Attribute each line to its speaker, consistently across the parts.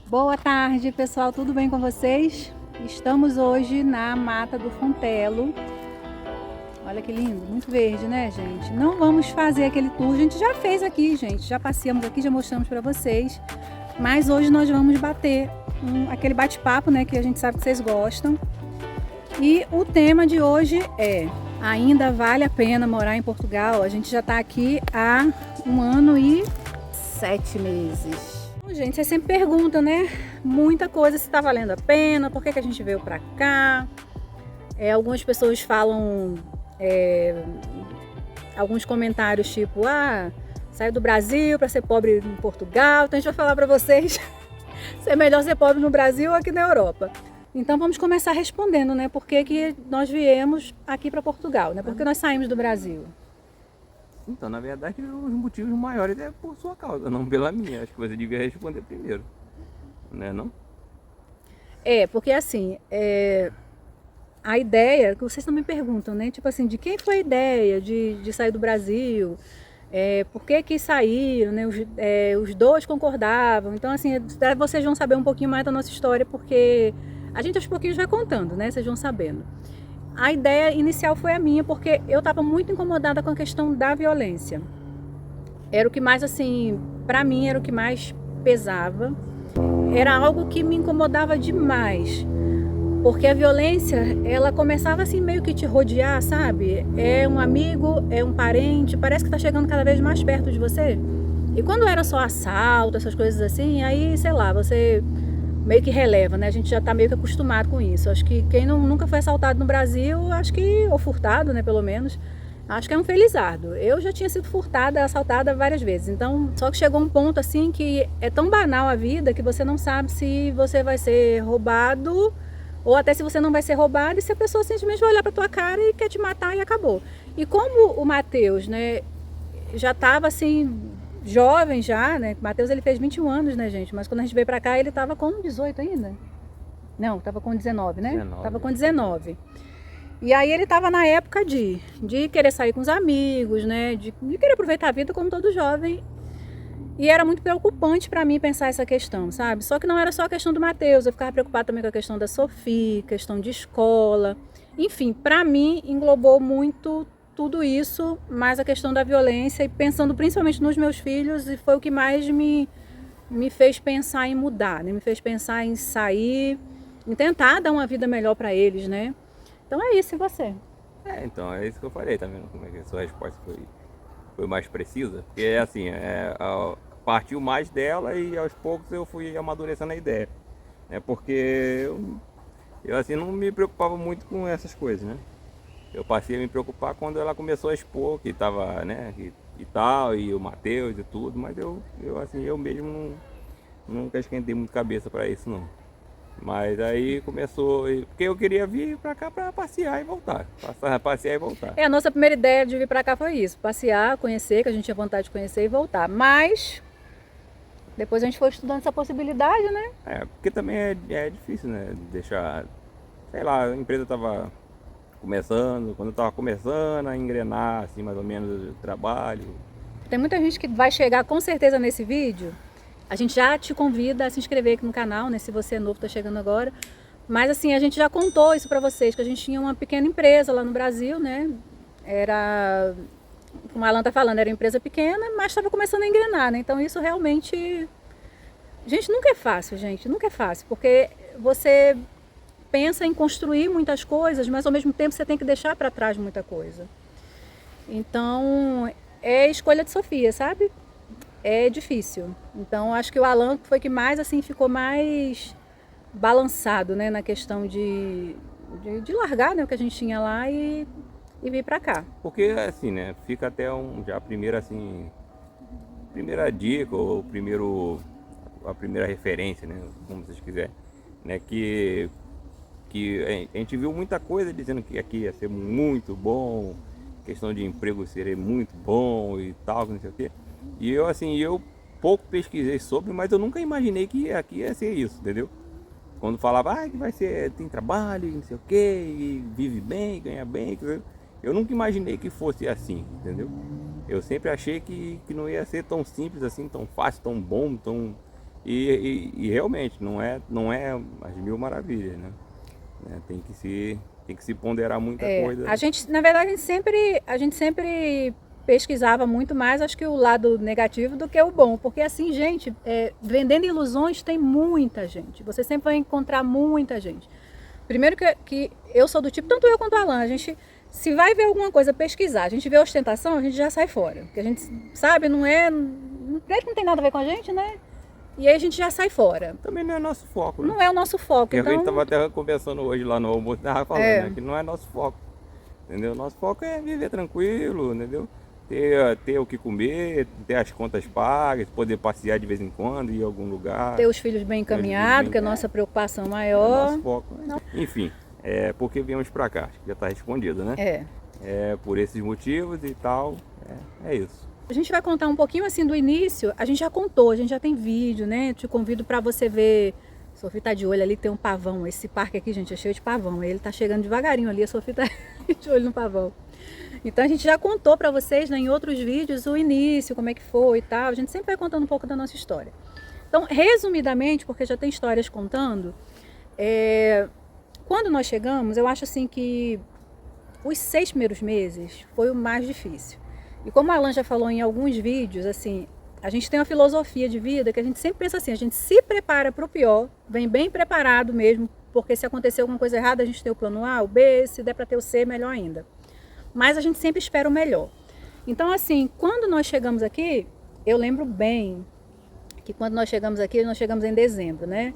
Speaker 1: Boa tarde, pessoal, tudo bem com vocês? Estamos hoje na Mata do Fontelo. Olha que lindo, muito verde, né, gente? Não vamos fazer aquele tour, a gente já fez aqui, gente, já passeamos aqui, já mostramos para vocês. Mas hoje nós vamos bater aquele bate-papo, né, que a gente sabe que vocês gostam. E o tema de hoje é: ainda vale a pena morar em Portugal? A gente já está aqui há 1 ano e 7 meses. Bom, gente, vocês sempre perguntam, né? Muita coisa se está valendo a pena, por que a gente veio para cá. Algumas pessoas falam alguns comentários tipo: saiu do Brasil para ser pobre em Portugal. Então a gente vai falar para vocês se é melhor ser pobre no Brasil ou aqui na Europa. Então vamos começar respondendo, né? Por que nós viemos aqui para Portugal, né? Por que nós saímos do Brasil?
Speaker 2: Então, na verdade, os motivos maiores é por sua causa, não pela minha. Acho que você devia responder primeiro, né, não?
Speaker 1: Porque assim, a ideia, que vocês também perguntam, né? Tipo assim, de quem foi a ideia de sair do Brasil? Por que saíram, né? Os dois concordavam. Então, assim, vocês vão saber um pouquinho mais da nossa história, porque a gente aos pouquinhos vai contando, né? Vocês vão sabendo. A ideia inicial foi a minha, porque eu estava muito incomodada com a questão da violência. Era o que mais, assim, para mim, era o que mais pesava. Era algo que me incomodava demais. Porque a violência, ela começava assim meio que te rodear, sabe? É um amigo, é um parente, parece que tá chegando cada vez mais perto de você. E quando era só assalto, essas coisas assim, aí, sei lá, você meio que releva, né? A gente já tá meio que acostumado com isso. Acho que quem nunca foi assaltado no Brasil, acho que, ou furtado, né, pelo menos, acho que é um felizardo. Eu já tinha sido furtada, assaltada várias vezes. Então, só que chegou um ponto assim que é tão banal a vida que você não sabe se você vai ser roubado ou até se você não vai ser roubado, e se a pessoa simplesmente vai olhar pra tua cara e quer te matar e acabou. E como o Matheus, né, já estava assim, jovem já, né? O Matheus, ele fez 21 anos, né, gente? Mas quando a gente veio pra cá, ele tava com 18 ainda. Não, tava com 19, né?
Speaker 2: 19.
Speaker 1: Tava com 19. E aí ele tava na época de querer sair com os amigos, né? De querer aproveitar a vida como todo jovem. E era muito preocupante para mim pensar essa questão, sabe? Só que não era só a questão do Matheus, eu ficava preocupada também com a questão da Sofia, questão de escola. Enfim, para mim englobou muito tudo isso, mais a questão da violência, e pensando principalmente nos meus filhos, e foi o que mais me fez pensar em mudar, né? Me fez pensar em sair, em tentar dar uma vida melhor para eles, né? Então é isso, e você?
Speaker 2: Então, é isso que eu falei, tá vendo como é que a sua resposta foi mais precisa? Porque, assim, partiu mais dela e aos poucos eu fui amadurecendo a ideia. Porque eu, assim, não me preocupava muito com essas coisas, né? Eu passei a me preocupar quando ela começou a expor que tava, né, e tal, e o Matheus e tudo, mas assim, eu mesmo nunca esquentei muito cabeça para isso, não. Mas aí começou, porque eu queria vir pra cá pra passear e voltar. Passear e voltar.
Speaker 1: A nossa primeira ideia de vir para cá foi isso, passear, conhecer, que a gente tinha vontade de conhecer e voltar. Mas depois a gente foi estudando essa possibilidade, né?
Speaker 2: Porque também é difícil, né? Deixar, sei lá, a empresa tava começando, quando eu tava começando a engrenar, assim, mais ou menos, o trabalho.
Speaker 1: Tem muita gente que vai chegar com certeza nesse vídeo. A gente já te convida a se inscrever aqui no canal, né? Se você é novo, tá chegando agora. Mas assim, a gente já contou isso para vocês, que a gente tinha uma pequena empresa lá no Brasil, né? Era, como a Alan tá falando, era uma empresa pequena, mas estava começando a engrenar, né? Então isso realmente... Gente, nunca é fácil, gente, nunca é fácil, porque você pensa em construir muitas coisas, mas ao mesmo tempo você tem que deixar para trás muita coisa. Então, é escolha de Sofia, sabe? É difícil. Então, acho que o Alan foi que mais, assim, ficou mais balançado, né, na questão de largar, né, o que a gente tinha lá e vir para cá.
Speaker 2: Porque, assim, né? Fica até já a primeira, assim, primeira dica ou a primeira referência, né? Como vocês quiserem, né? Que a gente viu muita coisa dizendo que aqui ia ser muito bom, questão de emprego seria muito bom e tal, não sei o quê. E eu, assim, eu pouco pesquisei sobre, mas eu nunca imaginei que aqui ia ser isso, entendeu? Quando falava, que vai ser, tem trabalho, não sei o quê, e vive bem, ganha bem, eu nunca imaginei que fosse assim, entendeu? Eu sempre achei que não ia ser tão simples assim, tão fácil, tão bom, tão... E realmente não é as mil maravilhas, né? Tem que se ponderar muita coisa.
Speaker 1: A gente, na verdade, a gente sempre pesquisava muito mais, acho que o lado negativo do que o bom, porque assim, gente, vendendo ilusões tem muita gente, você sempre vai encontrar muita gente. Primeiro que eu sou do tipo, tanto eu quanto a Alan, a gente, se vai ver alguma coisa, pesquisar, a gente vê ostentação, a gente já sai fora, porque a gente sabe, não tem nada a ver com a gente, né? E aí a gente já sai fora.
Speaker 2: Também não é nosso foco, né?
Speaker 1: Não é o nosso foco,
Speaker 2: Porque
Speaker 1: então...
Speaker 2: a gente estava até conversando hoje lá no almoço, estava falando, né, que não é nosso foco, entendeu? Nosso foco é viver tranquilo, entendeu? Ter o que comer, ter as contas pagas, poder passear de vez em quando, ir em algum lugar.
Speaker 1: Ter os filhos bem encaminhados, que é a nossa preocupação maior.
Speaker 2: É nosso foco. Não. Enfim, por que viemos para cá? Acho que já está respondido, né? Por esses motivos e tal, é isso.
Speaker 1: A gente vai contar um pouquinho assim do início, a gente já contou, a gente já tem vídeo, né? Te convido para você ver. A Sofia tá de olho ali, tem um pavão. Esse parque aqui, gente, é cheio de pavão. Ele tá chegando devagarinho ali, a Sofia tá de olho no pavão. Então a gente já contou para vocês, né, em outros vídeos o início, como é que foi e tal. A gente sempre vai contando um pouco da nossa história. Então, resumidamente, porque já tem histórias contando, quando nós chegamos, eu acho assim que os 6 primeiros meses foi o mais difícil. E como a Alan já falou em alguns vídeos, assim, a gente tem uma filosofia de vida que a gente sempre pensa assim, a gente se prepara para o pior, vem bem preparado mesmo, porque se acontecer alguma coisa errada, a gente tem o plano A, o B, se der para ter o C, melhor ainda. Mas a gente sempre espera o melhor. Então, assim, quando nós chegamos aqui, eu lembro bem que quando nós chegamos aqui, nós chegamos em dezembro, né?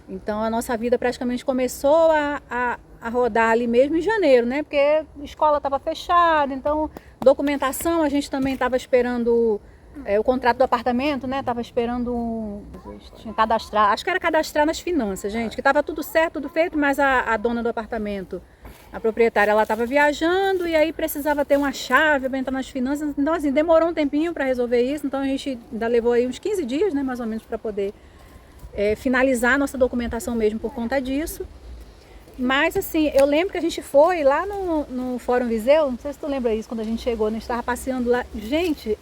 Speaker 1: Então, a nossa vida praticamente começou a rodar ali mesmo em janeiro, né? Porque a escola estava fechada, então, documentação, a gente também estava esperando o contrato do apartamento, né? Estava esperando tinha cadastrar, acho que era cadastrar nas finanças, gente, que estava tudo certo, tudo feito, mas a dona do apartamento, a proprietária, ela estava viajando e aí precisava ter uma chave para entrar nas finanças. Então, assim, demorou um tempinho para resolver isso. Então, a gente ainda levou aí uns 15 dias, né, mais ou menos, para poder finalizar a nossa documentação mesmo por conta disso. Mas, assim, eu lembro que a gente foi lá no Fórum Viseu, não sei se tu lembra isso, quando a gente chegou, a gente estava passeando lá. Gente,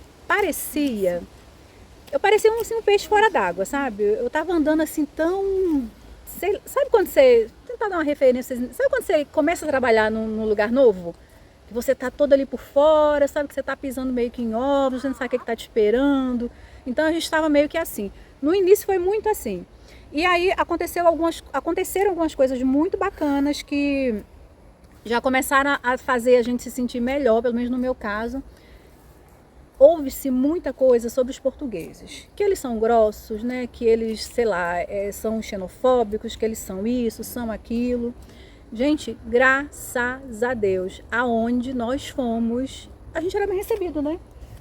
Speaker 1: eu parecia um peixe fora d'água, sabe? Eu estava andando assim tão... sabe quando você... tentar dar uma referência, sabe quando você começa a trabalhar num lugar novo? Que você tá todo ali por fora, sabe que você tá pisando meio que em ovos, você não sabe o que tá te esperando. Então a gente estava meio que assim. No início foi muito assim. E aí aconteceram algumas coisas muito bacanas que já começaram a fazer a gente se sentir melhor, pelo menos no meu caso. Ouve-se muita coisa sobre os portugueses, que eles são grossos, né? Que eles, sei lá, são xenofóbicos, que eles são isso, são aquilo. Gente, graças a Deus, aonde nós fomos, a gente era bem recebido, né?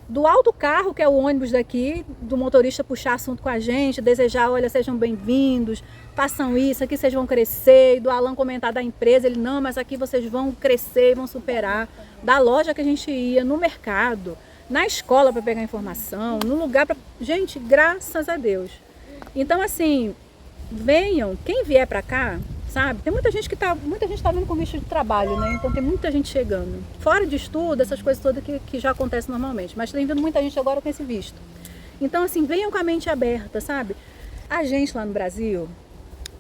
Speaker 1: Do alto carro, que é o ônibus daqui, do motorista puxar assunto com a gente, desejar, olha, sejam bem-vindos, façam isso, aqui vocês vão crescer. E do Alan comentar da empresa, ele, não, mas aqui vocês vão crescer, vão superar. Da loja que a gente ia, no mercado, na escola para pegar informação, no lugar para... Gente, graças a Deus. Então, assim, venham, quem vier para cá, sabe? Tem muita gente tá vindo com visto de trabalho, né? Então tem muita gente chegando. Fora de estudo, essas coisas todas que já acontecem normalmente. Mas tem vindo muita gente agora com esse visto. Então, assim, venham com a mente aberta, sabe? A gente lá no Brasil,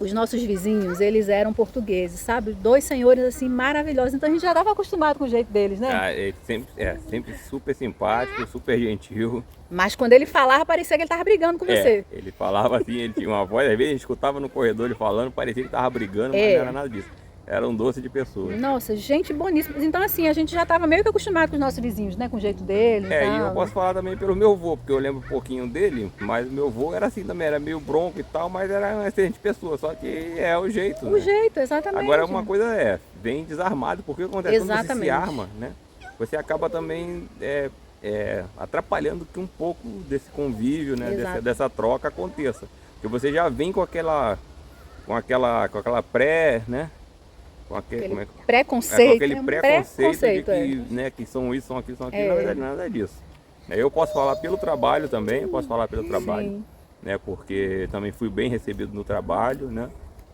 Speaker 1: os nossos vizinhos, eles eram portugueses, sabe? 2 senhores, assim, maravilhosos. Então a gente já estava acostumado com o jeito deles, né?
Speaker 2: Ele sempre super simpático, super gentil.
Speaker 1: Mas quando ele falava, parecia que ele estava brigando com você.
Speaker 2: Ele falava assim, ele tinha uma voz, às vezes a gente escutava no corredor ele falando, parecia que ele estava brigando, mas não era nada disso. Era um doce de pessoas.
Speaker 1: Nossa, gente boníssima. Então, assim, a gente já estava meio que acostumado com os nossos vizinhos, né? Com o jeito deles e tal.
Speaker 2: E eu posso falar também pelo meu avô, porque eu lembro um pouquinho dele, mas o meu avô era assim também, era meio bronco e tal, mas era uma excelente pessoa, só que é o jeito,
Speaker 1: O jeito, exatamente.
Speaker 2: Agora, uma coisa vem desarmado, porque acontece quando você se arma, né? Você acaba também atrapalhando que um pouco desse convívio, né? Dessa troca aconteça. Porque você já vem com aquela pré, né? Com aquele
Speaker 1: preconceito.
Speaker 2: Com aquele preconceito de que, né, que são isso, são aquilo, são aquilo. Na verdade, nada disso. Eu posso falar pelo trabalho também,
Speaker 1: Sim.
Speaker 2: Né? Porque também fui bem recebido no trabalho, né?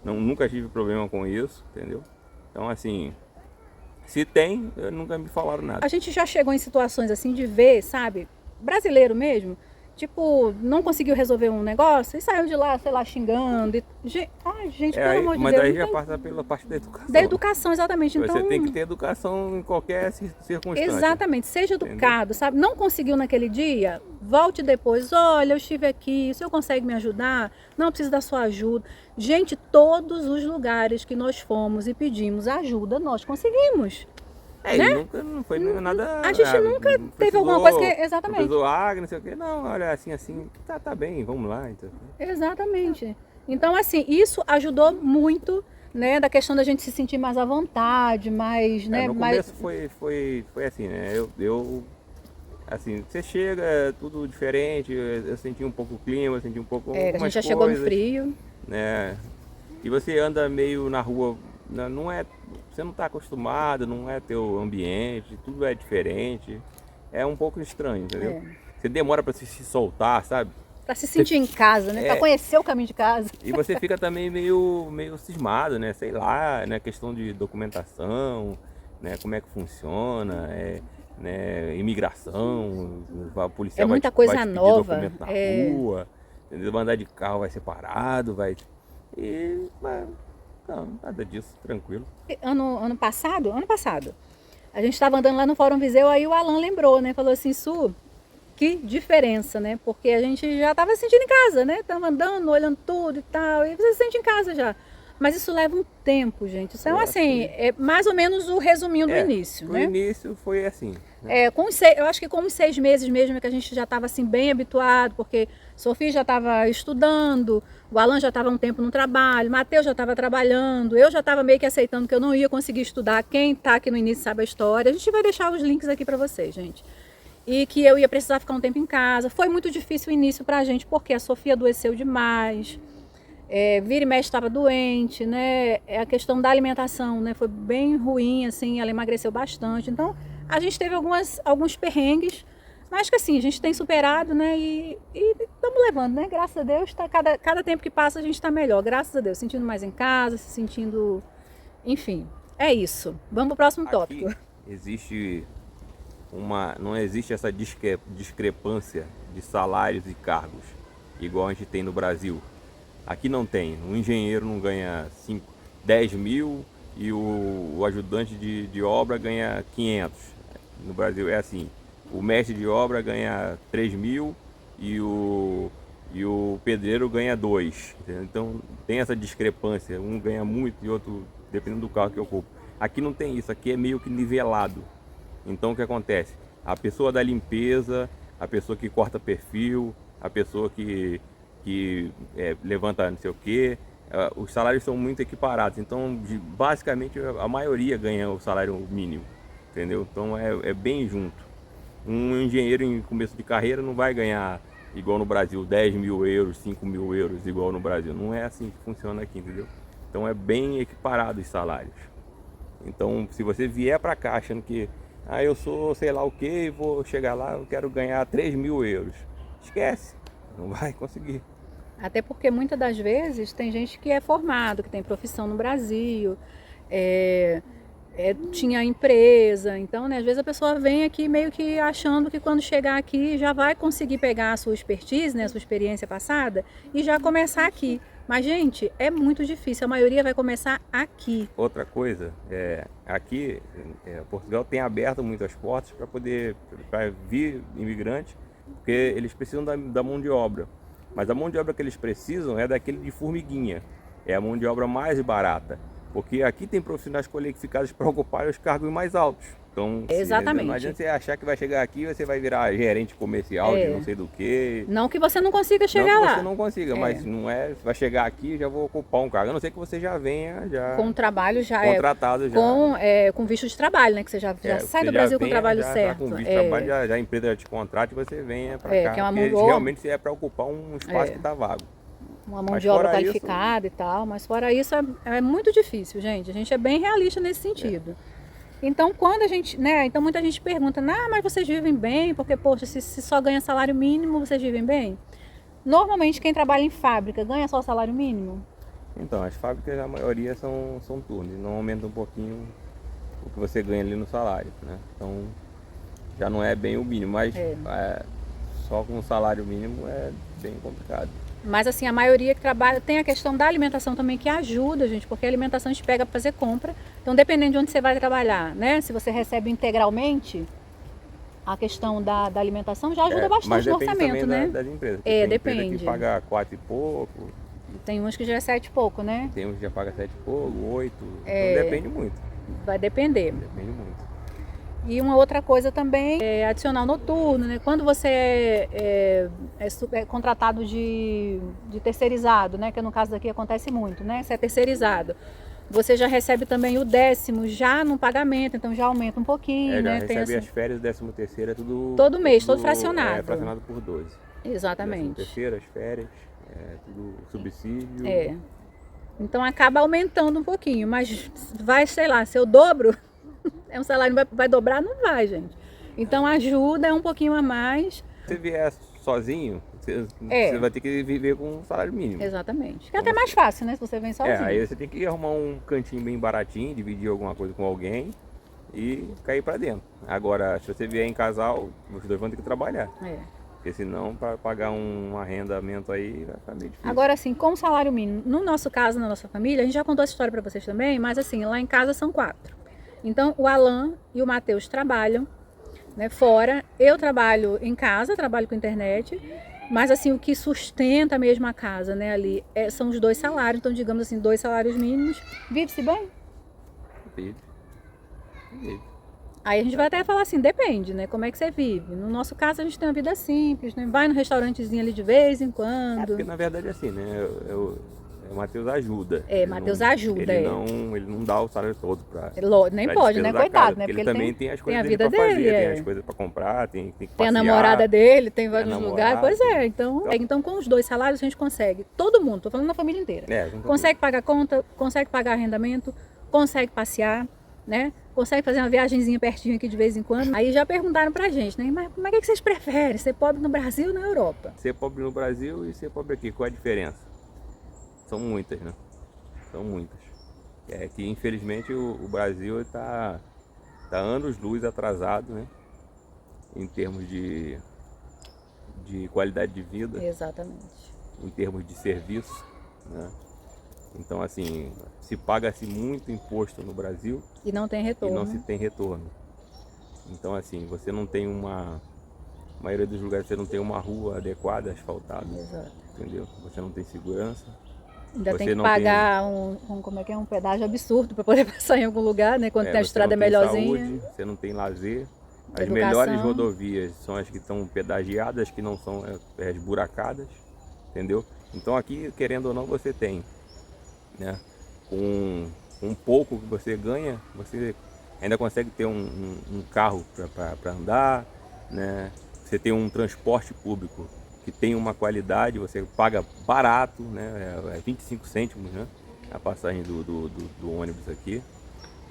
Speaker 2: Nunca tive problema com isso, entendeu? Então, assim, se tem, nunca me falaram nada.
Speaker 1: A gente já chegou em situações assim de ver, sabe, brasileiro mesmo, tipo, não conseguiu resolver um negócio e saiu de lá, sei lá, xingando. Ai, gente, pelo amor de
Speaker 2: mas
Speaker 1: Deus.
Speaker 2: daí já passa pela parte da educação.
Speaker 1: Da educação, exatamente.
Speaker 2: Você
Speaker 1: Então,
Speaker 2: tem que ter educação em qualquer circunstância.
Speaker 1: exatamente, seja educado, sabe? Não conseguiu naquele dia, volte depois. Olha, eu estive aqui, o senhor consegue me ajudar? Não preciso da sua ajuda. Gente, todos os lugares que nós fomos e pedimos ajuda, nós conseguimos.
Speaker 2: E
Speaker 1: Né?
Speaker 2: nunca não foi nada.
Speaker 1: A gente nunca
Speaker 2: não
Speaker 1: teve alguma coisa que.
Speaker 2: Não
Speaker 1: Exatamente.
Speaker 2: precisou água, não sei o quê. Não, olha, assim, tá bem, vamos lá. Então.
Speaker 1: Exatamente. Então, assim, isso ajudou muito, né, da questão da gente se sentir mais à vontade, mais, né,
Speaker 2: No
Speaker 1: mais...
Speaker 2: começo foi assim, né? Assim, você chega, é tudo diferente, eu senti um pouco o clima, eu senti um pouco
Speaker 1: a gente
Speaker 2: algumas
Speaker 1: já chegou no
Speaker 2: coisas,
Speaker 1: frio.
Speaker 2: né? E você anda meio na rua, não é, você não está acostumado, não é teu ambiente, tudo é diferente, é um pouco estranho, entendeu? Você demora para se soltar, sabe?
Speaker 1: Para se sentir em casa, né? Para conhecer o caminho de casa.
Speaker 2: E você fica também meio cismado, né? Sei lá, né? Questão de documentação, né? Como é que funciona, né? Imigração, a policial
Speaker 1: muita
Speaker 2: vai
Speaker 1: coisa
Speaker 2: te pedir
Speaker 1: nova.
Speaker 2: documento na rua, entendeu? Vai andar de carro, vai separado, vai... Não, nada disso, tranquilo.
Speaker 1: Ano passado, a gente estava andando lá no Fórum Viseu, aí o Alan lembrou, né? Falou assim, Su, que diferença, né? Porque a gente já estava sentindo em casa, né? Tava andando, olhando tudo e tal, e você se sente em casa já. Mas isso leva um tempo, gente. Então, assim, é mais ou menos o resuminho do início, né?
Speaker 2: O início foi assim.
Speaker 1: Né? Eu acho que com uns 6 meses mesmo é que a gente já estava assim bem habituado, porque Sofia já estava estudando, o Alan já estava um tempo no trabalho, Matheus já estava trabalhando, eu já estava meio que aceitando que eu não ia conseguir estudar. Quem está aqui no início sabe a história. A gente vai deixar os links aqui para vocês, gente. E que eu ia precisar ficar um tempo em casa. Foi muito difícil o início para a gente, porque a Sofia adoeceu demais. Vira e mexe estava doente, né? A questão da alimentação, né? Foi bem ruim, assim, ela emagreceu bastante. Então, a gente teve alguns perrengues, mas que assim, a gente tem superado, né? E estamos levando, né? Graças a Deus, cada tempo que passa a gente está melhor, graças a Deus. Sentindo mais em casa, se sentindo... Enfim, é isso. Vamos para o próximo tópico.
Speaker 2: Não existe essa discrepância de salários e cargos, igual a gente tem no Brasil. Aqui não tem. Um engenheiro não ganha 10 mil e o ajudante de obra ganha 500. No Brasil é assim. O mestre de obra ganha 3 mil e o pedreiro ganha 2. Entendeu? Então tem essa discrepância. Um ganha muito e outro, dependendo do carro que ocupa. Aqui não tem isso. Aqui é meio que nivelado. Então o que acontece? A pessoa da limpeza, a pessoa que corta perfil, a pessoa que levanta não sei o que, os salários são muito equiparados. Então basicamente a maioria ganha o salário mínimo, entendeu? Então é bem junto. Um engenheiro em começo de carreira não vai ganhar igual no Brasil 10 mil euros, 5 mil euros igual no Brasil. Não é assim que funciona aqui, entendeu? Então é bem equiparado os salários. Então se você vier para cá achando que eu sou sei lá o que, vou chegar lá, eu quero ganhar 3 mil euros. Esquece, não vai conseguir.
Speaker 1: Até porque muitas das vezes tem gente que é formado, que tem profissão no Brasil, tinha empresa. Então, né, às vezes a pessoa vem aqui meio que achando que quando chegar aqui já vai conseguir pegar a sua expertise, né, a sua experiência passada e já começar aqui. Mas, gente, é muito difícil. A maioria vai começar aqui.
Speaker 2: Outra coisa, aqui Portugal tem aberto muitas portas para vir imigrantes, porque eles precisam da mão de obra. Mas a mão de obra que eles precisam é daquele de formiguinha. É a mão de obra mais barata. Porque aqui tem profissionais qualificados para ocupar os cargos mais altos. Então,
Speaker 1: exatamente.
Speaker 2: Não adianta você achar que vai chegar aqui e você vai virar gerente comercial de não sei do que.
Speaker 1: Não que você não consiga chegar lá.
Speaker 2: Não que você não consiga, mas não é, você vai chegar aqui e já vou ocupar um cargo. A não ser que você já venha
Speaker 1: com um trabalho já
Speaker 2: contratado
Speaker 1: com visto de trabalho, né? Que você já sai do Brasil com o trabalho certo.
Speaker 2: Com visto de trabalho, já a empresa já te contrata e você venha para cá.
Speaker 1: Que é uma
Speaker 2: porque realmente é para ocupar um espaço que está vago.
Speaker 1: Uma mão de obra qualificada e tal, mas fora isso é muito difícil, gente. A gente é bem realista nesse sentido. Então, quando a gente, né? Então muita gente pergunta, mas vocês vivem bem? Porque, poxa, se só ganha salário mínimo, vocês vivem bem? Normalmente quem trabalha em fábrica ganha só salário mínimo?
Speaker 2: Então, as fábricas, a maioria são turnos, não aumenta um pouquinho o que você ganha ali no salário, né? Então, já não é bem o mínimo, mas só com o salário mínimo é bem complicado.
Speaker 1: Mas assim, a maioria que trabalha tem a questão da alimentação também que ajuda, gente, porque a alimentação a gente pega para fazer compra. Então, dependendo de onde você vai trabalhar, né? Se você recebe integralmente, a questão da alimentação já ajuda bastante no orçamento, né?
Speaker 2: Das empresas.
Speaker 1: É,
Speaker 2: tem
Speaker 1: depende.
Speaker 2: empresa que paga 4 e pouco,
Speaker 1: Tem uns que já é 7 e pouco, né?
Speaker 2: tem uns que já paga 7 e pouco, 8. Então depende muito.
Speaker 1: Vai depender.
Speaker 2: Depende muito.
Speaker 1: E uma outra coisa também é adicional noturno, né? Quando você é contratado de terceirizado, né? Que no caso daqui acontece muito, né? Você é terceirizado. Você já recebe também o 10º já no pagamento, então já aumenta um pouquinho,
Speaker 2: Já
Speaker 1: né?
Speaker 2: recebe
Speaker 1: Tem,
Speaker 2: as férias, 13º é tudo...
Speaker 1: todo mês,
Speaker 2: tudo,
Speaker 1: todo fracionado.
Speaker 2: É, fracionado por 12.
Speaker 1: Exatamente.
Speaker 2: 13º, as férias, tudo subsídio.
Speaker 1: É. Então acaba aumentando um pouquinho, mas vai, sei lá, se eu dobro, um salário vai dobrar? Não vai, gente. Então ajuda um pouquinho a mais.
Speaker 2: Se você vier sozinho, você vai ter que viver com um salário mínimo.
Speaker 1: Exatamente. Que é até mais fácil, né? Se você vem sozinho.
Speaker 2: Aí você tem que arrumar um cantinho bem baratinho, dividir alguma coisa com alguém e cair pra dentro. Agora, se você vier em casal, os dois vão ter que trabalhar. Porque senão, para pagar um arrendamento aí, vai ficar meio difícil.
Speaker 1: Agora, assim, com o salário mínimo, no nosso caso, na nossa família, a gente já contou essa história para vocês também, mas assim, lá em casa são 4. Então, o Alan e o Matheus trabalham, né, fora. Eu trabalho em casa, trabalho com internet, mas assim, o que sustenta mesmo a casa, né, ali, são os 2 salários. Então, digamos assim, 2 salários mínimos. Vive-se bem?
Speaker 2: Vive.
Speaker 1: Aí a gente vai até falar assim, depende, né? Como é que você vive. No nosso caso, a gente tem uma vida simples, né? Vai no restaurantezinho ali de vez em quando.
Speaker 2: Porque na verdade é assim, né? O Matheus ajuda.
Speaker 1: Matheus ajuda,
Speaker 2: ele não dá o salário todo pra...
Speaker 1: Nem
Speaker 2: pra
Speaker 1: pode, né?
Speaker 2: despesa da
Speaker 1: Coitado,
Speaker 2: casa,
Speaker 1: né?
Speaker 2: Porque ele também tem as coisas
Speaker 1: a
Speaker 2: dele
Speaker 1: vida
Speaker 2: pra fazer,
Speaker 1: dele,
Speaker 2: tem as coisas pra comprar, tem que
Speaker 1: tem
Speaker 2: passear.
Speaker 1: a namorada dele, tem vários
Speaker 2: namorada,
Speaker 1: lugares. Pois é, então com os 2 salários a gente consegue. Todo mundo, tô falando da família inteira. Consegue pagar conta, consegue pagar arrendamento, consegue passear, né? Consegue fazer uma viagenzinha pertinho aqui de vez em quando. Aí já perguntaram pra gente, né? Mas como é que vocês preferem? Ser pobre no Brasil ou na Europa?
Speaker 2: Ser pobre no Brasil e ser pobre aqui, qual é a diferença? São muitas, né? São muitas. É que infelizmente o Brasil está anos-luz atrasado, né? Em termos de qualidade de vida.
Speaker 1: Exatamente.
Speaker 2: Em termos de serviço, né? Então, assim, se paga-se muito imposto no Brasil
Speaker 1: e não tem retorno.
Speaker 2: E não se tem retorno. Então, assim, você não tem a maioria dos lugares você não tem uma rua adequada, asfaltada.
Speaker 1: Exato.
Speaker 2: Entendeu? Você não tem segurança.
Speaker 1: Ainda tem que pagar um pedágio absurdo para poder passar em algum lugar, né? Quando a estrada é melhorzinha.
Speaker 2: Saúde, você não tem lazer. As melhores rodovias são as que estão pedagiadas, que não são esburacadas, entendeu? Então aqui, querendo ou não, você tem, né? Com um pouco que você ganha, você ainda consegue ter um carro para andar, né? Você tem um transporte público que tem uma qualidade, você paga barato, né? É 25 cêntimos, né? A passagem do ônibus aqui.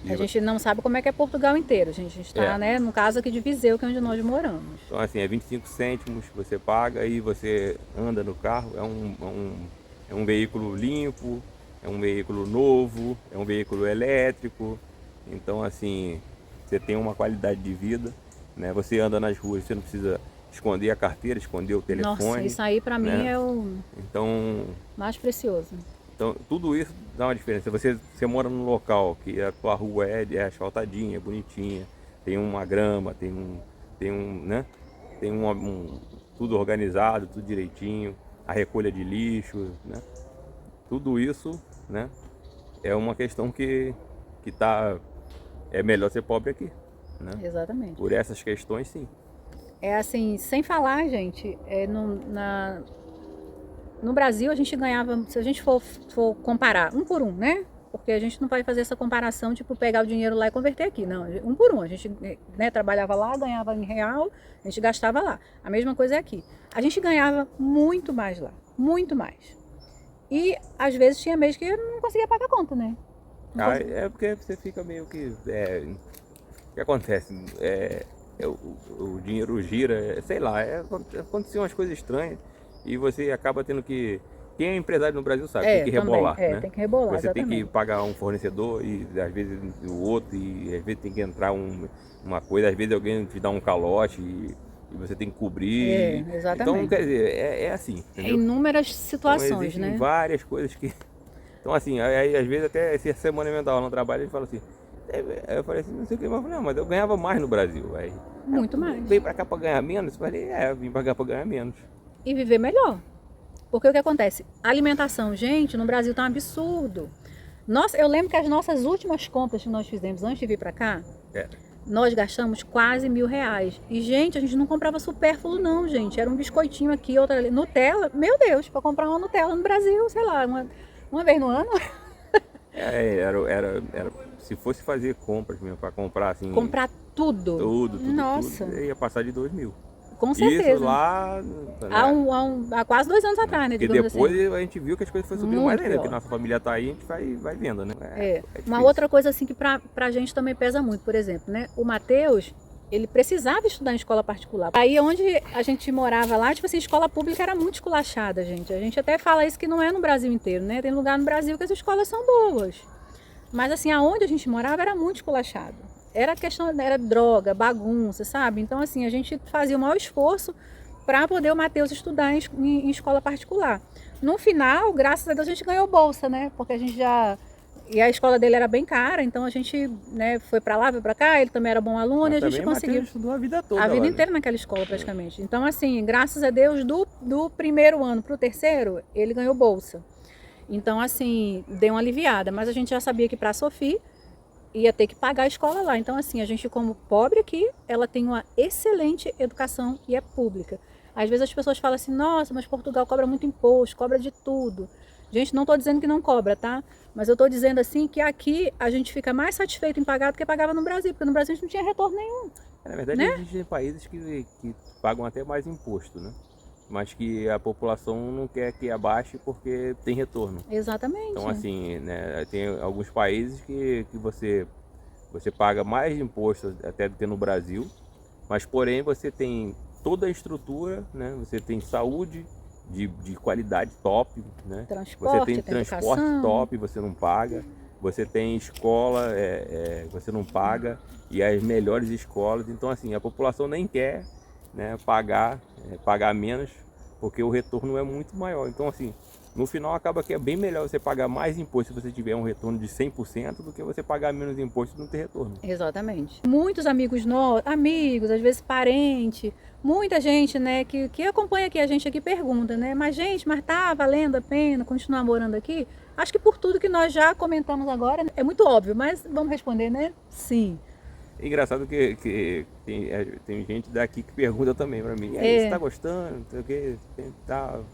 Speaker 1: A gente não sabe como é que é Portugal inteiro. A gente está, né, no caso aqui de Viseu, que é onde nós moramos.
Speaker 2: Então, assim, é 25 cêntimos que você paga e você anda no carro. É um veículo limpo, é um veículo novo, é um veículo elétrico. Então, assim, você tem uma qualidade de vida, né? Você anda nas ruas, você não precisa esconder a carteira, esconder o telefone.
Speaker 1: Nossa, isso aí para mim é o mais precioso.
Speaker 2: Então, tudo isso dá uma diferença. Você mora num local que a tua rua é asfaltadinha, é bonitinha, tem uma grama, né? Tem tudo organizado, tudo direitinho, a recolha de lixo, né? Tudo isso, né? É uma questão que é melhor ser pobre aqui, né?
Speaker 1: Exatamente.
Speaker 2: Por essas questões, sim.
Speaker 1: É assim, sem falar, gente, no Brasil a gente ganhava, se a gente for comparar um por um, né? Porque a gente não vai fazer essa comparação, tipo, pegar o dinheiro lá e converter aqui, não. Um por um, a gente, né, trabalhava lá, ganhava em real, a gente gastava lá. A mesma coisa é aqui. A gente ganhava muito mais lá, muito mais. E às vezes tinha mês que eu não conseguia pagar a conta, né?
Speaker 2: É porque você fica meio que... o que acontece? O dinheiro gira, sei lá, aconteciam umas coisas estranhas e você acaba tendo que... Quem é empresário no Brasil sabe, tem que rebolar, né?
Speaker 1: Tem que rebolar,
Speaker 2: você
Speaker 1: exatamente.
Speaker 2: tem que pagar um fornecedor e às vezes o outro, e às vezes tem que entrar uma coisa, às vezes alguém te dá um calote e você tem que cobrir.
Speaker 1: Exatamente.
Speaker 2: Então, quer dizer, é assim, entendeu?
Speaker 1: Inúmeras
Speaker 2: Então,
Speaker 1: situações,
Speaker 2: existem
Speaker 1: né?
Speaker 2: várias coisas que... Então, assim, aí, às vezes até essa semana eu tava no trabalho, ele fala assim... Aí eu falei assim, não sei o que, mas eu falei, não, mas eu ganhava mais no Brasil. Aí,
Speaker 1: Muito mais.
Speaker 2: veio pra cá pra ganhar menos? Eu falei, vim pra cá pra ganhar menos.
Speaker 1: E viver melhor. Porque o que acontece? A alimentação, gente, no Brasil tá um absurdo. Nossa, eu lembro que as nossas últimas compras que nós fizemos antes de vir pra cá, nós gastamos quase R$ 1.000. E, gente, a gente não comprava supérfluo não, gente. Era um biscoitinho aqui, outra ali. Nutella, meu Deus, para comprar uma Nutella no Brasil, sei lá, uma vez no ano.
Speaker 2: Se fosse fazer compras mesmo, pra comprar assim...
Speaker 1: Comprar tudo.
Speaker 2: Tudo,
Speaker 1: Nossa.
Speaker 2: tudo, ia passar de 2.000.
Speaker 1: Com certeza.
Speaker 2: Isso lá...
Speaker 1: Há quase 2 anos atrás, né?
Speaker 2: Porque
Speaker 1: digamos
Speaker 2: depois
Speaker 1: assim.
Speaker 2: a gente viu que as coisas foram subindo
Speaker 1: Muito
Speaker 2: mais ainda,
Speaker 1: pior.
Speaker 2: porque nossa família tá aí, a gente vai vendo, né?
Speaker 1: Uma
Speaker 2: difícil.
Speaker 1: outra coisa assim que pra gente também pesa muito, por exemplo, né? O Matheus, ele precisava estudar em escola particular. Aí onde a gente morava lá, tipo assim, escola pública era muito esculachada, gente. A gente até fala isso que não é no Brasil inteiro, né? Tem lugar no Brasil que as escolas são boas. Mas assim, aonde a gente morava era muito esculachado. Era droga, bagunça, sabe? Então assim, a gente fazia o maior esforço para poder o Matheus estudar em escola particular. No final, graças a Deus, a gente ganhou bolsa, né? Porque a gente já... E a escola dele era bem cara, então a gente, né, foi para lá, foi para cá, ele também era bom aluno, e a gente conseguiu...
Speaker 2: estudou a vida toda.
Speaker 1: A vida
Speaker 2: lá,
Speaker 1: inteira naquela escola, praticamente. Então assim, graças a Deus, do primeiro ano para o terceiro, ele ganhou bolsa. Então, assim, deu uma aliviada. Mas a gente já sabia que para a Sofia ia ter que pagar a escola lá. Então, assim, a gente como pobre aqui, ela tem uma excelente educação e é pública. Às vezes as pessoas falam assim, nossa, mas Portugal cobra muito imposto, cobra de tudo. Gente, não estou dizendo que não cobra, tá? Mas eu estou dizendo assim que aqui a gente fica mais satisfeito em pagar do que pagava no Brasil, porque no Brasil a gente não tinha retorno nenhum.
Speaker 2: Na verdade,
Speaker 1: né?
Speaker 2: existem países que pagam até mais imposto, né? Mas que a população não quer que abaixe porque tem retorno.
Speaker 1: Exatamente.
Speaker 2: Então, assim, né, tem alguns países que você paga mais imposto até do que no Brasil, mas porém você tem toda a estrutura, né? Você tem saúde de qualidade top, né?
Speaker 1: Transporte,
Speaker 2: você tem transporte
Speaker 1: educação.
Speaker 2: top, você não paga. Você tem escola, você não paga, e as melhores escolas. Então, assim, a população nem quer, né, pagar menos, porque o retorno é muito maior. Então, assim, no final acaba que é bem melhor você pagar mais imposto se você tiver um retorno de 100% do que você pagar menos imposto e não ter retorno.
Speaker 1: Exatamente. Muitos amigos nossos, amigos, às vezes parente, muita gente, né, que acompanha aqui a gente aqui pergunta, né, mas tá valendo a pena continuar morando aqui? Acho que por tudo que nós já comentamos agora, é muito óbvio, mas vamos responder, né? Sim.
Speaker 2: É engraçado que tem gente daqui que pergunta também pra mim, e aí, você tá gostando? Não sei o que, tal.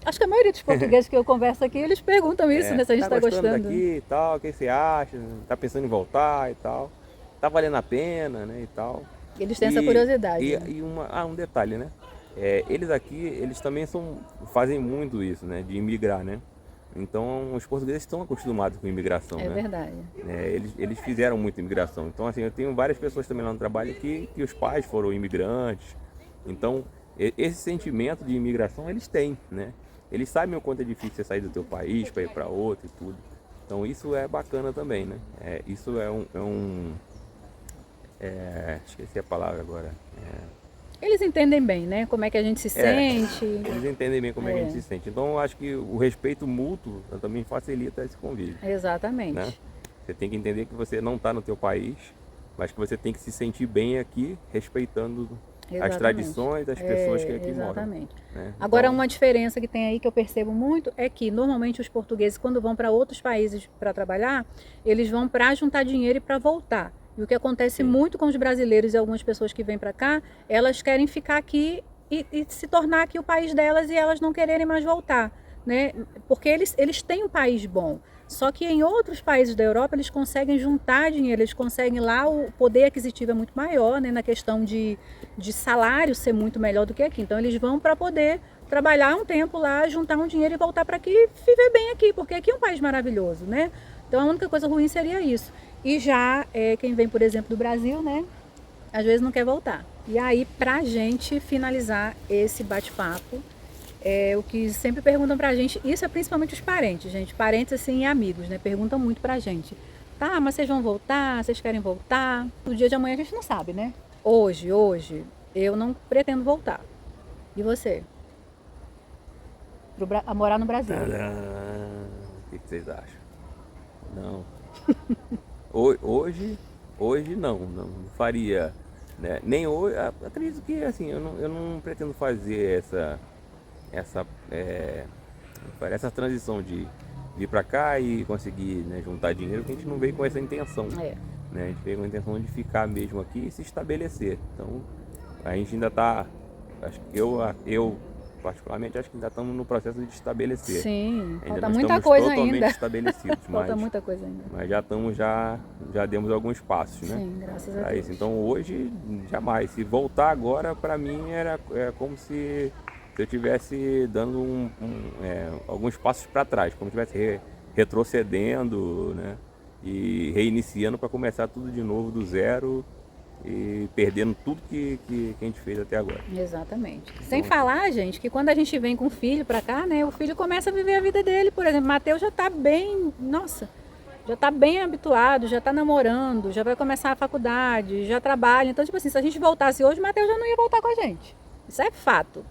Speaker 1: Acho que a maioria dos portugueses que eu converso aqui, eles perguntam isso, né? Se a gente tá gostando
Speaker 2: daqui e tal, o que você acha? Tá pensando em voltar e tal? Tá valendo a pena, né, e tal.
Speaker 1: Eles têm essa curiosidade.
Speaker 2: E um detalhe, né? Eles aqui, eles também fazem muito isso, né? De imigrar, né? Então, os portugueses estão acostumados com imigração, né?
Speaker 1: É verdade.
Speaker 2: Eles fizeram muita imigração. Então, assim, eu tenho várias pessoas também lá no trabalho que os pais foram imigrantes. Então, esse sentimento de imigração eles têm, né? Eles sabem o quanto é difícil você sair do teu país para ir para outro e tudo. Então, isso é bacana também, né? Isso esqueci a palavra agora.
Speaker 1: Eles entendem bem, né? Como é que a gente se sente.
Speaker 2: Eles entendem bem como é que a gente se sente. Então, eu acho que o respeito mútuo também facilita esse convívio.
Speaker 1: Exatamente.
Speaker 2: Né? Você tem que entender que você não está no teu país, mas que você tem que se sentir bem aqui, respeitando as tradições das pessoas que aqui
Speaker 1: exatamente.
Speaker 2: moram. Né?
Speaker 1: Agora, uma diferença que tem aí que eu percebo muito é que normalmente os portugueses, quando vão para outros países para trabalhar, eles vão para juntar dinheiro e para voltar. E o que acontece muito com os brasileiros e algumas pessoas que vêm para cá, elas querem ficar aqui e se tornar aqui o país delas e elas não quererem mais voltar, né? Porque eles têm um país bom. Só que em outros países da Europa eles conseguem juntar dinheiro, eles conseguem lá, o poder aquisitivo é muito maior, né? Na questão de salário ser muito melhor do que aqui. Então eles vão para poder trabalhar um tempo lá, juntar um dinheiro e voltar para aqui e viver bem aqui, porque aqui é um país maravilhoso, né? Então a única coisa ruim seria isso. E já quem vem, por exemplo, do Brasil, né? Às vezes não quer voltar. E aí, pra gente finalizar esse bate-papo, o que sempre perguntam pra gente, isso é principalmente os parentes, gente. Parentes, assim, e amigos, né? Perguntam muito pra gente. Tá, mas vocês vão voltar? Vocês querem voltar? No dia de amanhã a gente não sabe, né? Hoje, Eu não pretendo voltar. E você? A morar no Brasil?
Speaker 2: Tadã! O que vocês acham? Não. Hoje não faria, né? Nem hoje, acredito que assim, eu não pretendo fazer essa transição de vir para cá e conseguir, né, juntar dinheiro, porque a gente não veio com essa intenção,
Speaker 1: É.
Speaker 2: né? A gente veio com a intenção de ficar mesmo aqui e se estabelecer. Então, a gente ainda está, acho que eu particularmente acho que ainda estamos no processo de estabelecer.
Speaker 1: Sim,
Speaker 2: Ainda
Speaker 1: falta
Speaker 2: não
Speaker 1: muita
Speaker 2: estamos
Speaker 1: coisa
Speaker 2: totalmente
Speaker 1: ainda.
Speaker 2: estabelecidos,
Speaker 1: Falta muita coisa ainda.
Speaker 2: mas já demos alguns passos, né?
Speaker 1: Sim, graças a
Speaker 2: Pra
Speaker 1: Deus.
Speaker 2: isso. Então hoje jamais. Se voltar agora, para mim é como se eu estivesse dando alguns passos para trás, como se estivesse retrocedendo, né? E reiniciando para começar tudo de novo do zero e perdendo tudo que a gente fez até agora.
Speaker 1: Exatamente. Sem falar, gente, que quando a gente vem com o filho pra cá, né, o filho começa a viver a vida dele. Por exemplo, Matheus já tá bem, nossa, já tá bem habituado, já tá namorando, já vai começar a faculdade, já trabalha. Então, tipo assim, se a gente voltasse hoje, o Matheus já não ia voltar com a gente. Isso é fato.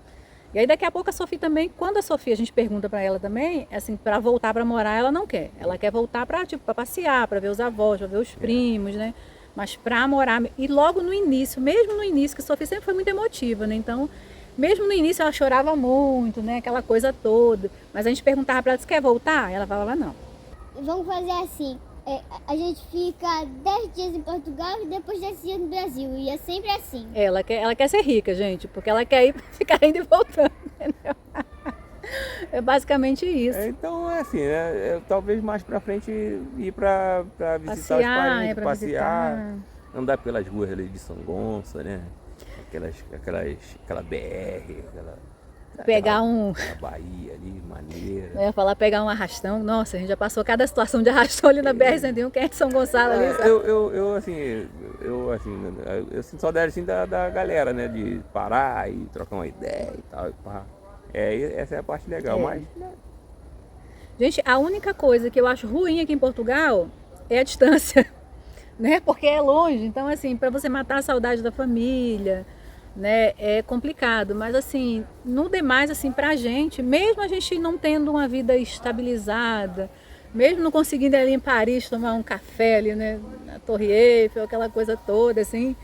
Speaker 1: E aí daqui a pouco a Sofia também, quando a Sofia, a gente pergunta pra ela também, assim, pra voltar pra morar, ela não quer. Ela quer voltar pra, tipo, pra passear, pra ver os avós, pra ver os primos, né? Mas pra morar, e logo no início, mesmo no início, que a Sofia sempre foi muito emotiva, né? Então, mesmo no início ela chorava muito, né? Aquela coisa toda. Mas a gente perguntava pra ela, você quer voltar? Ela falava não.
Speaker 3: Vamos fazer assim, a gente fica 10 dias em Portugal e depois 10 dias no Brasil. E é sempre assim.
Speaker 1: Ela quer ser rica, gente, porque ela quer ir ficar indo e voltando, entendeu? É basicamente isso.
Speaker 2: Então é assim, né? Talvez mais pra frente ir pra visitar os parentes,
Speaker 1: pra
Speaker 2: passear,
Speaker 1: visitar.
Speaker 2: andar pelas ruas ali de São Gonça, né? Aquela BR,
Speaker 1: Pegar
Speaker 2: aquela Bahia ali, maneira.
Speaker 1: Eu ia falar pegar um arrastão. Nossa, a gente já passou cada situação de arrastão ali na BR-101, que é de São Gonçalo ali. Sabe?
Speaker 2: Eu sinto saudade assim da galera, né? De parar e trocar uma ideia e tal. E pá. Essa é a parte legal, mas...
Speaker 1: Gente, a única coisa que eu acho ruim aqui em Portugal é a distância, né? Porque é longe. Então, assim, para você matar a saudade da família, né? É complicado. Mas, assim, no demais, assim, pra gente, mesmo a gente não tendo uma vida estabilizada, mesmo não conseguindo ir ali em Paris tomar um café ali, né? Na Torre Eiffel, aquela coisa toda, assim...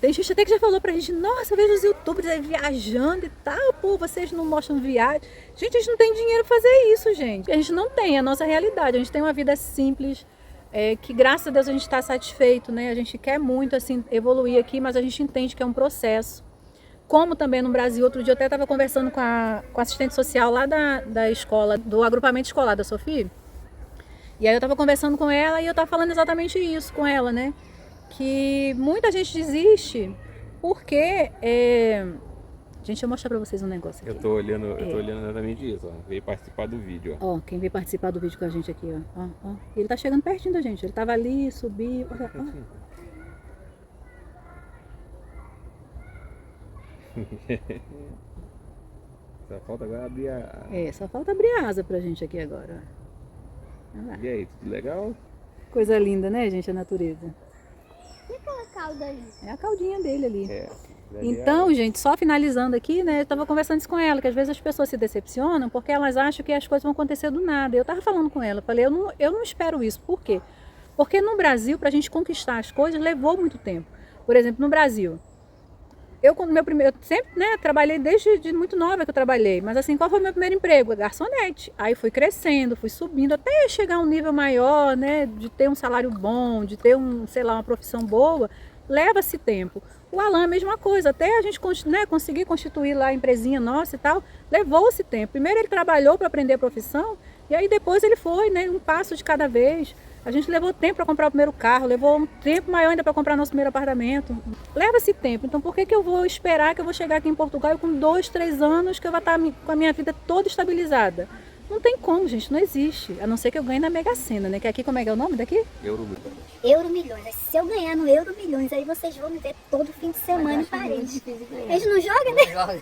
Speaker 1: tem gente até que já falou pra gente, nossa, eu vejo os youtubers aí viajando e tal, pô, vocês não mostram viagem. Gente, a gente não tem dinheiro pra fazer isso, gente. A gente não tem, é a nossa realidade. A gente tem uma vida simples, que graças a Deus a gente está satisfeito, né? A gente quer muito, assim, evoluir aqui, mas a gente entende que é um processo. Como também no Brasil, outro dia eu até estava conversando com a assistente social lá da escola, do agrupamento escolar da Sofia. E aí eu estava conversando com ela e eu estava falando exatamente isso com ela, né? Que muita gente desiste porque... Gente, deixa eu mostrar pra vocês um negócio aqui.
Speaker 2: Eu tô olhando exatamente isso, ó. Veio participar do vídeo, ó.
Speaker 1: Ó, quem veio participar do vídeo com a gente aqui, ó. Ó. Ele tá chegando pertinho da gente. Ele tava ali, subiu. Ó.
Speaker 2: Só falta agora abrir a...
Speaker 1: Só falta abrir a asa pra gente aqui agora. Olha lá.
Speaker 2: E aí, tudo legal?
Speaker 1: Coisa linda, né, gente, a natureza.
Speaker 3: E aquela cauda ali?
Speaker 1: É a caldinha dele ali.
Speaker 2: Ali
Speaker 1: Então, gente, só finalizando aqui, né, eu tava conversando isso com ela, que às vezes as pessoas se decepcionam porque elas acham que as coisas vão acontecer do nada. Eu tava falando com ela, falei, eu não espero isso. Por quê? Porque no Brasil, pra gente conquistar as coisas, levou muito tempo. Por exemplo, no Brasil, eu sempre, né, trabalhei desde muito nova que eu trabalhei, mas assim, qual foi o meu primeiro emprego? Garçonete. Aí fui crescendo, fui subindo até chegar a um nível maior, né, de ter um salário bom, de ter uma profissão boa, leva-se tempo. O Alan, a mesma coisa, até a gente, né, conseguir constituir lá a empresinha nossa e tal, levou-se tempo. Primeiro ele trabalhou para aprender a profissão, e aí depois ele foi, né, um passo de cada vez. A gente levou tempo para comprar o primeiro carro, levou um tempo maior ainda para comprar nosso primeiro apartamento. Leva-se tempo. Então por que eu vou esperar que eu vou chegar aqui em Portugal com 2, 3 anos que eu vou estar com a minha vida toda estabilizada? Não tem como, gente, não existe. A não ser que eu ganhe na Mega Sena, né? Que aqui, como é que é o nome daqui?
Speaker 2: Euromilhões.
Speaker 4: Euromilhões. Se eu ganhar no Euromilhões, aí vocês vão me ver todo fim de semana em Paris. Eles não jogam, né?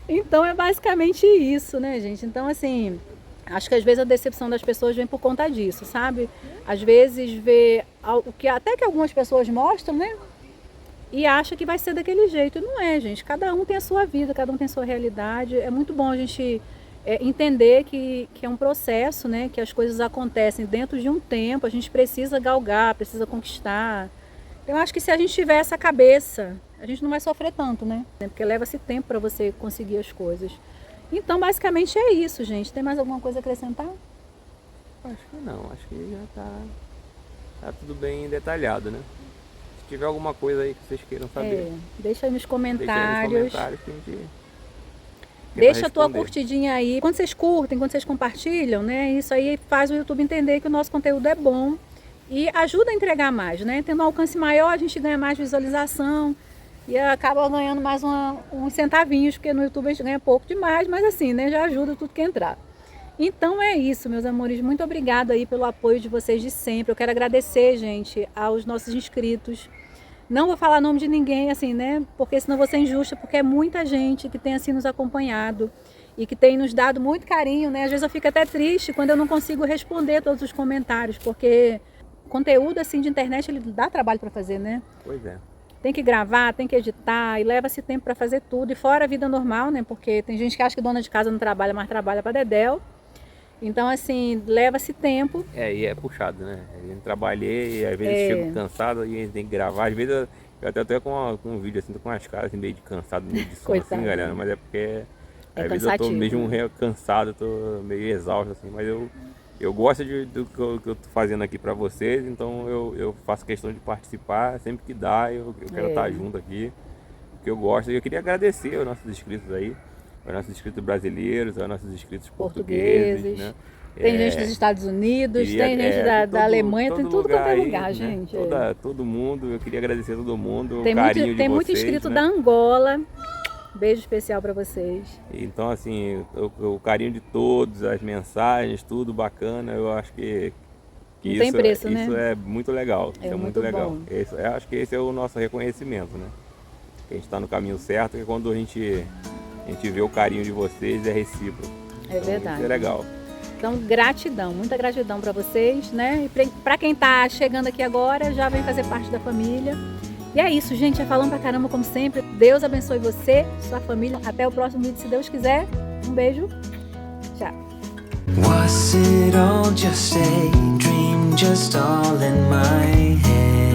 Speaker 1: Então é basicamente isso, né, gente? Então, assim, acho que às vezes a decepção das pessoas vem por conta disso, sabe? Às vezes vê o que até que algumas pessoas mostram, né? e acha que vai ser daquele jeito. E não é, gente. Cada um tem a sua vida, cada um tem a sua realidade. É muito bom a gente entender que é um processo, né? Que as coisas acontecem dentro de um tempo. A gente precisa galgar, precisa conquistar. Eu acho que se a gente tiver essa cabeça, a gente não vai sofrer tanto, né? Porque leva-se tempo para você conseguir as coisas. Então, basicamente é isso, gente. Tem mais alguma coisa a acrescentar?
Speaker 2: Acho que não, acho que já tá tudo bem detalhado, né? Se tiver alguma coisa aí que vocês queiram saber,
Speaker 1: Deixa aí nos
Speaker 2: deixa aí
Speaker 1: comentários.
Speaker 2: nos comentários que a gente tenta
Speaker 1: Deixa a tua
Speaker 2: responder.
Speaker 1: curtidinha aí. Quando vocês curtem, quando vocês compartilham, né? Isso aí faz o YouTube entender que o nosso conteúdo é bom e ajuda a entregar mais, né? Tendo um alcance maior, a gente ganha mais visualização e acaba ganhando mais uns centavinhos, porque no YouTube a gente ganha pouco demais, mas assim, né? Já ajuda tudo que entrar. Então é isso, meus amores. Muito obrigada aí pelo apoio de vocês de sempre. Eu quero agradecer, gente, aos nossos inscritos. Não vou falar nome de ninguém, assim, né? Porque senão vou ser injusta, porque é muita gente que tem, assim, nos acompanhado e que tem nos dado muito carinho, né? Às vezes eu fico até triste quando eu não consigo responder todos os comentários, porque conteúdo, assim, de internet, ele dá trabalho para fazer, né?
Speaker 2: Pois é.
Speaker 1: Tem que gravar, tem que editar e leva-se tempo para fazer tudo. E fora a vida normal, né? Porque tem gente que acha que dona de casa não trabalha, mas trabalha para dedéu. Então, assim, leva-se tempo.
Speaker 2: E é puxado, né? Eu trabalhei e às vezes chego cansado e a gente tem que gravar. Às vezes eu até com um vídeo assim, tô com as caras assim, meio de cansado, meio de sono assim,
Speaker 1: Coitado.
Speaker 2: galera. Mas é porque às vezes eu tô
Speaker 1: cansativo,
Speaker 2: mesmo
Speaker 1: né?
Speaker 2: cansado, tô meio exausto assim, mas eu gosto do que eu tô fazendo aqui pra vocês, então eu faço questão de participar sempre que dá, eu quero estar junto aqui, porque eu gosto. E eu queria agradecer aos nossos inscritos aí, aos nossos inscritos brasileiros, aos nossos inscritos portugueses, né?
Speaker 1: Tem gente dos Estados Unidos,
Speaker 2: Queria,
Speaker 1: tem gente da Alemanha, tem tudo quanto é
Speaker 2: aí,
Speaker 1: lugar,
Speaker 2: né?
Speaker 1: gente.
Speaker 2: Todo mundo, eu queria agradecer a todo mundo,
Speaker 1: Tem
Speaker 2: o carinho de
Speaker 1: tem muito
Speaker 2: vocês,
Speaker 1: inscrito
Speaker 2: né?
Speaker 1: da Angola. Beijo especial para vocês.
Speaker 2: Então, assim, o carinho de todos, as mensagens, tudo bacana, eu acho que
Speaker 1: Não tem preço, né?
Speaker 2: isso é muito legal.
Speaker 1: É
Speaker 2: Isso é
Speaker 1: muito
Speaker 2: muito legal.
Speaker 1: bom.
Speaker 2: Acho que esse é o nosso reconhecimento, né? Que a gente está no caminho certo, que quando a gente vê o carinho de vocês, é recíproco.
Speaker 1: É verdade.
Speaker 2: Isso é legal.
Speaker 1: Então, gratidão, muita gratidão para vocês, né? E para quem tá chegando aqui agora, já vem fazer parte da família. E é isso, gente. É falando pra caramba, como sempre. Deus abençoe você, sua família. Até o próximo vídeo, se Deus quiser. Um beijo. Tchau.
Speaker 5: Was it all just a dream, just all in my head?